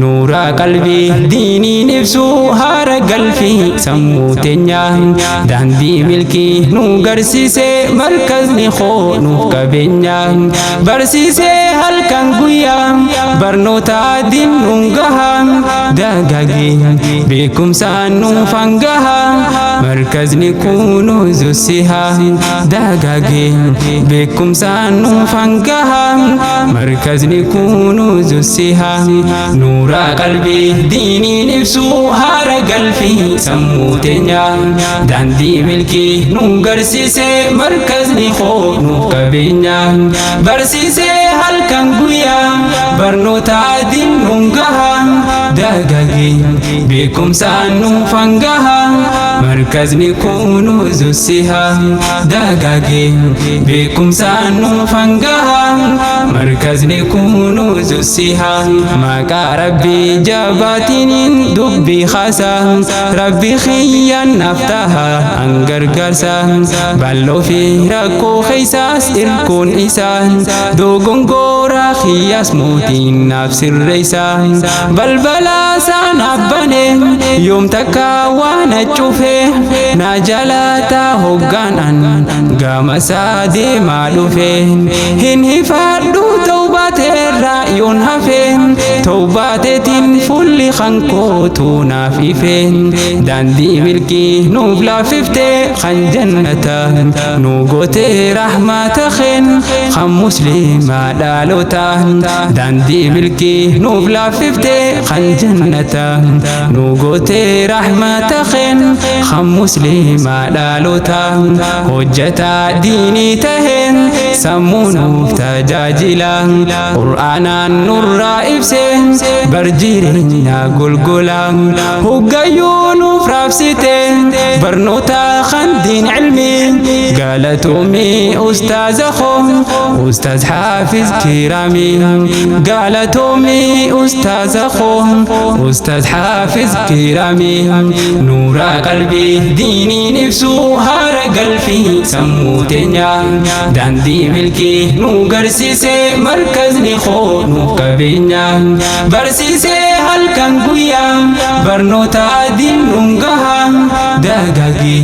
nuura qalbii diiniin ibsu haara galfii sammuu teenya daandii milkii nu garsiise markazni koo nuuf qabeenya barsiise halkan guyyaa barnoota diin nuun gaha dagaagee beekumsaan nuuf hangaha markazni kunuuzu siha dagaagee beekumsaan nuuf hangaha markazni kunuuzu siha nuura qalbii diiniin ibsu haara galfii sammuu teenya daandii milkii nu garsiise markazni koo nuuf qabeenya barsiise halkan guyyaa barnoota diin nuun gaha dagaagee beekumsaan nuuf hangaha markazni kunuuzu siha dagaagee beekumsaan nuuf hangaha markazni kunuuzu siha maqaa rabbii jabaatiniin dubbii khasa rabbii khiyyan naftaha angargaarsa bal'oo fi rakkoo keessaas irkoon isaan dogongora khiyyaas mootiin naaf sirreessa balbala sana bane yoom takka waan cufe na jalata hoggaanan gama isaa deemaa dhufe hin hifadhu tawbaateerra yoon hafe tawbaateetiin fulli kankootu naaf ife daandii milkii nuuf laafifte kan jannata nu goote rahmata keen kan muslimaa dhaalota daandii milkii nuuf laafifte kan jannata nu goote rahmata keen kan muslimaa dhaalota hojjeta diinii taheen sammuu nuuf tajaajila qur'aanaan nurraa ibse barjireenya golgola hoggayyuu nuuf raabsite barnoota kan diin cilmi galatoomii ustaaza koo ustaaz xaafiz kiraami galatoomii ustaaza koo ustaaz xaafiz kiraami nuura qalbii diiniin ibsu haara galfii sammuu teenya daandii milkii nu garsiise markazni koo nuuf qabeenya barsiise halkan guyyaa barnoota diin nuun gaha dagaagee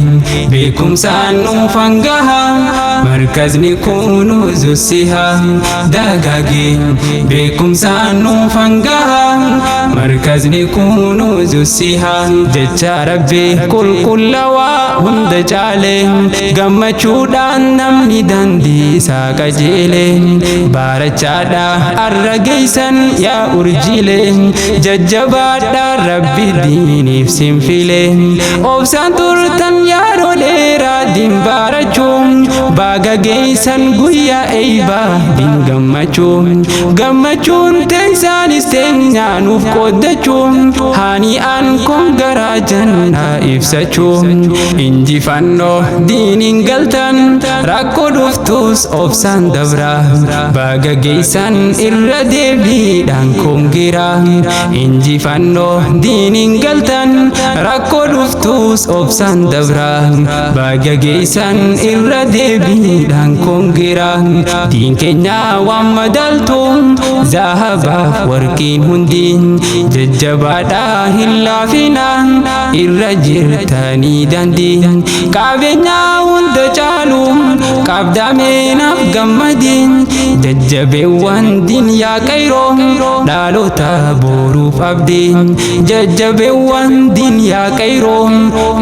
beekumsaan nuuf hangaha markazni kunuuzu siha dagaagee beekumsaan nuuf hangaha markazni kunuuzu siha jecha rabbii qulqullawaa hunda caale gammachuudhaan namni daandii isaa qajeele baarachaadha arra geeysan yaa urjile jajjabaadha rabbi diiniif sinfile obsaan turtan yaadoo dheeraa diin baarachuun baaga geeysan guyyaa eeybaa diin gammachuun teessaanis teenyaa nuuf qooddachuun haani'aan kun garaa jannaa ibsachuun injifannoo diiniin galtan rakkoo dhuftus obsaan dabra baaga geeysan irra deebiidhaan kongira injifannoo diiniin galtan rakkoo dhuftus obsaan dabra baaga geeysan irra deebiidhaan kongira diin keenya waan madaaltu zahabaaf warqiin hundiin jajjabaadha hin laafinaan irra jirtanii daandii qabeenyaa hunda caalu qabdaameenaaf gammadiin jajjabeewwan diin yaa qayroo dhaalota boruuf abdiin jajjabeewwan diin yaa qayroo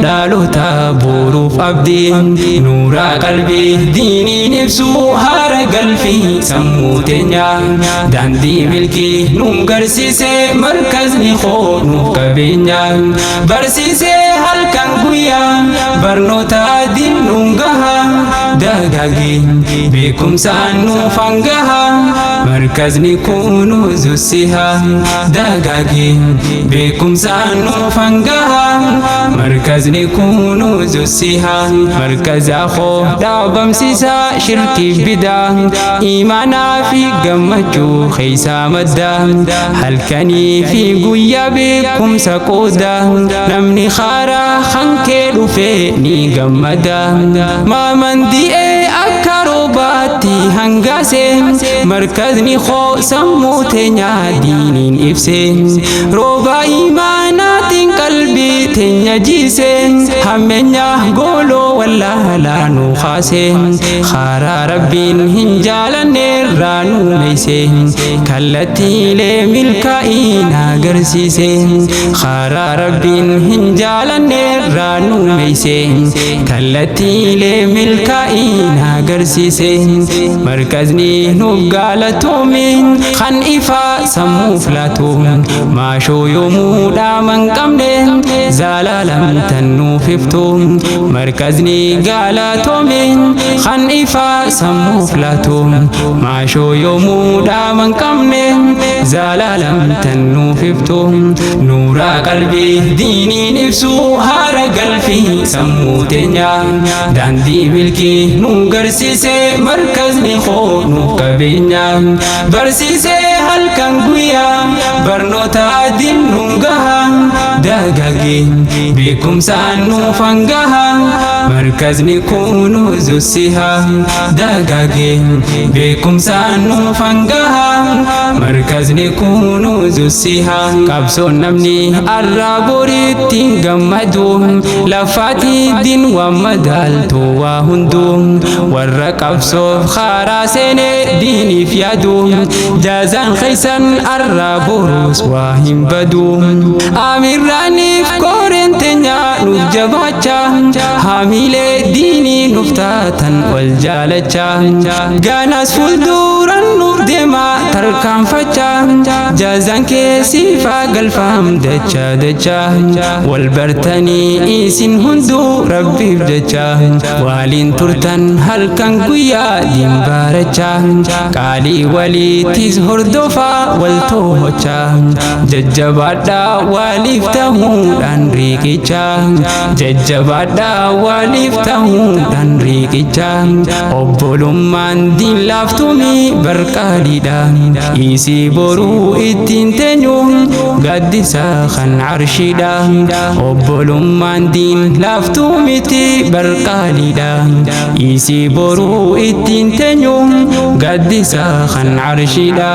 dhaalota boruuf abdiin nuura qalbii diiniin ibsu haara galfii sammuu teenya daandii milkii nuun garsiise markazni koo nuuf qabeenya barsiise halkan guyyaa barnoota diin nuun gaha dagaagee beekumsaan nuuf hangaha markazni kunuuzu siha dagaagee beekumsaan nuuf hangaha markazni kunuuzu siha markaza koo dhaabamsiisa shirkii bidaa imaanaa fi gammachuu keeysaa madda halkanii fi guyyaa beekumsa qooda namni khaaraa hankee dhufe ni gammada maamandi'ee akka roobaatti hangaase مركزني خو سموتنيا دينين إفسين روبا إيمانات قلبي تنيا جيسين همنيا قولو والله لا نخاسين خارا ربين هنجالا نيرانو ميسين كالتي لملكائنا قرسيسين خارا ربين هنجالا نيرانو ميسين كالتي لملكائنا قرسيسين مركزني نقالتو من خان إفا سمو فلاتو ما شو يومو دامن قمدين زالالم تنو ففتو مركزني قالتو من خان إفا سمو فلاتو ما شو يومو دامن قمدين زالالم تنو ففتو نورا قلبي ديني نفسو هارا قلبي سمو تنيا داندي ملكي نو قرسيسي مركزني خو نو كبينيا برسيسي هالكن قويا برنوتا دين نونغها داقاقي بكم سانو فنغها مركزني كونو زوسيها داقاقي بكم سانو فنغها مركزني كونو زوسيها كابسو نمني الرابوري تنغمدو لفاتي دين ومدالتو وهندو والركابسو خاراسيني ديني فيادو جازان خيسان الرابوروس واهم بدو أميراني فكورن تنيا نفجباچا حاميلي ديني نفتاتن والجالچا غاناس فلدوران نفدما تركام فچا جازان كيسي فاقل فهم دچا دچا والبرتني إيسين هندو ربي بدچا والين ترتن هلكن قويا دين بارچا قالي ولي تيز هردوفا والتوهچا ججبادا واليفتهو دان ريكيچا ججبادا واليفتهو دان ريكيچا obbolummaan diin laaftumi barqaadhiidha isii boruu ittiin teenyu gaddisaa kan arshiidha obbolummaan diin laaftumiti barqaadhiidha isii boruu ittiin teenyu gaddisaa kan arshiidha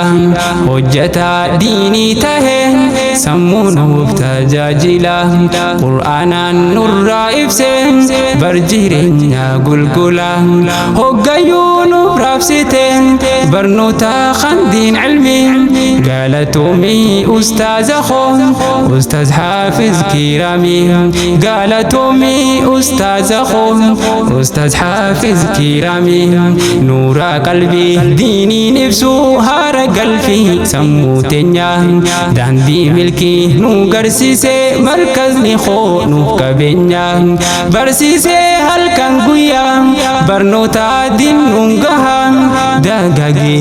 hojjetaa diinii tahe sammuu nuuf tajaajila qur'aanaan nurraa ibse bar jireenya gulgula hoggayyuu nuuf raabsite barnoota kan diin cilmi galatoomii ustaaza koo ustaaz xaafiz kiirami galatoomii ustaaza koo ustaaz xaafiz kiirami nuura qalbii diiniin ibsu haara galfii sammuu teenya daandii milkii nu garsiise markazni koo nuuf qabeenya barsiise halkan guyyaa barnoota diin nuun gaha dagaage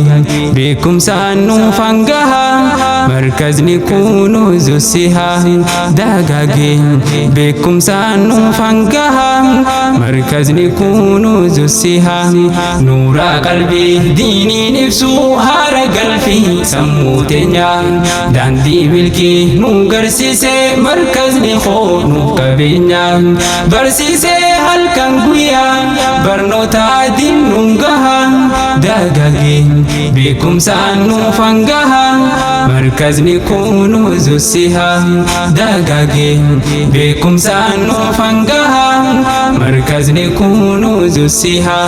beekumsaan nuuf hangaha markazni kunu zusiha dagaage beekumsaan nuuf hangaha markazni kunu zusiha nuura qalbii diiniin ibsu haara galfii sammuu teenya daandii milkii nu garsiise markazni koo nuuf qabeenya barsiise halkan guyyaa barnoota diin nuun gaha dagaage beekumsaan nuuf hangaha markazni kunu zusiha dagaage beekumsaan nuuf hangaha markazni kunu zusiha